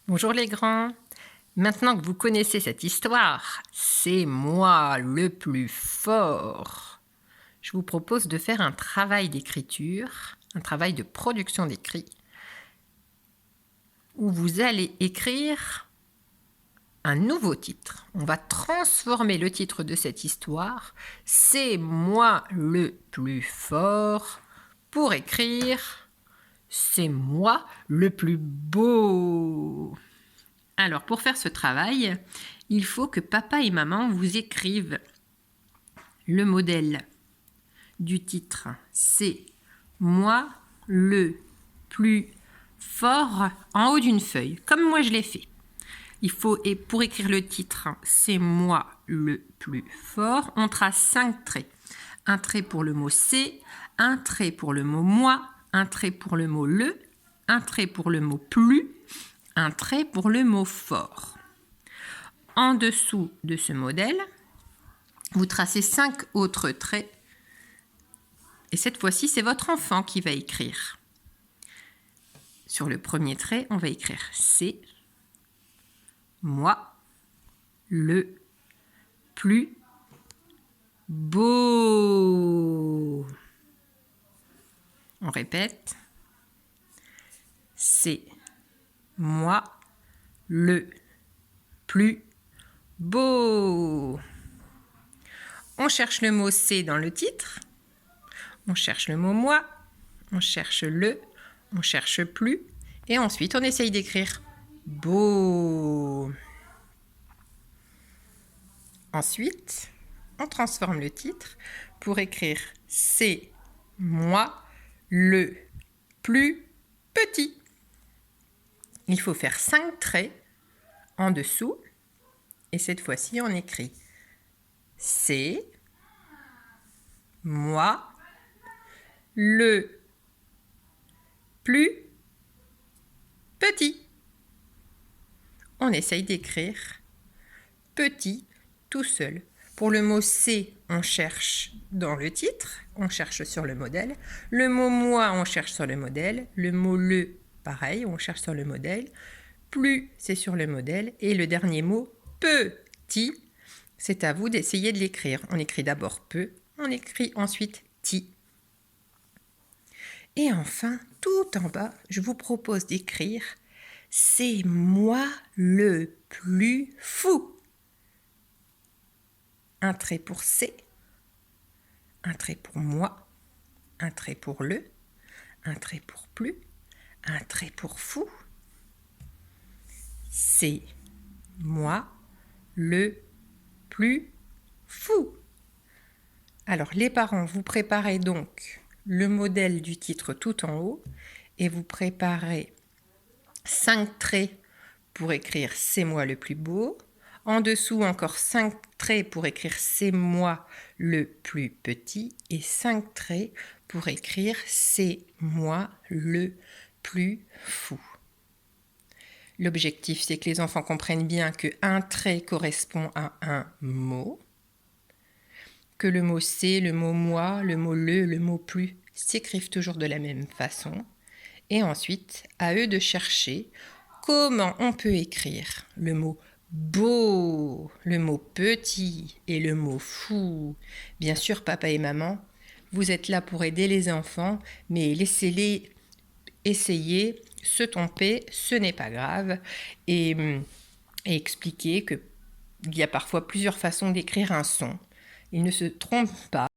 Bonjour les grands. Maintenant que vous connaissez cette histoire, c'est moi le plus fort. Je vous propose de faire un travail d'écriture, un travail de production d'écrit, où vous allez écrire un nouveau titre. On va transformer le titre de cette histoire, c'est moi le plus fort, pour écrire c'est moi le plus beau. Alors, pour faire ce travail, il faut que papa et maman vous écrivent le modèle du titre. C'est moi le plus fort en haut d'une feuille, comme moi je l'ai fait. Il faut, et pour écrire le titre, c'est moi le plus fort, on trace 5 traits. Un trait pour le mot c'est, un trait pour le mot moi, un trait pour le mot le, un trait pour le mot plus, un trait pour le mot fort. En dessous de ce modèle, vous tracez 5 autres traits. Et cette fois-ci, c'est votre enfant qui va écrire. Sur le premier trait, on va écrire c'est moi le plus beau. On répète. C'est moi le plus beau. On cherche le mot c'est dans le titre. On cherche le mot moi. On cherche le. On cherche plus. Et ensuite, on essaye d'écrire beau. Ensuite, on transforme le titre pour écrire c'est moi le plus petit. Il faut faire 5 traits en dessous. Et cette fois-ci, on écrit c'est moi le plus petit. On essaye d'écrire petit tout seul. Pour le mot c'est, on cherche dans le titre, on cherche sur le modèle. Le mot moi, on cherche sur le modèle. Le mot le, pareil, on cherche sur le modèle. Plus, c'est sur le modèle. Et le dernier mot, petit, c'est à vous d'essayer de l'écrire. On écrit d'abord peu, on écrit ensuite ti. Et enfin, tout en bas, je vous propose d'écrire « C'est moi le plus fou ». Un trait pour « c'est », un trait pour « moi », un trait pour « le », un trait pour « plus », un trait pour « fou ». C'est moi le plus fou. Alors, les parents, vous préparez donc le modèle du titre tout en haut et vous préparez 5 traits pour écrire « C'est moi le plus beau ». En dessous, encore 5 traits pour écrire « C'est moi le plus petit » et 5 traits pour écrire « C'est moi le plus fou ». L'objectif, c'est que les enfants comprennent bien qu'un trait correspond à un mot, que le mot « c'est », le mot « moi », le mot « le mot « plus » s'écrivent toujours de la même façon. Et ensuite, à eux de chercher comment on peut écrire le mot « beau », le mot « petit » et le mot « fou ». Bien sûr, papa et maman, vous êtes là pour aider les enfants, mais laissez-les essayer, se tromper, ce n'est pas grave, et expliquer qu'il y a parfois plusieurs façons d'écrire un son. Ils ne se trompent pas.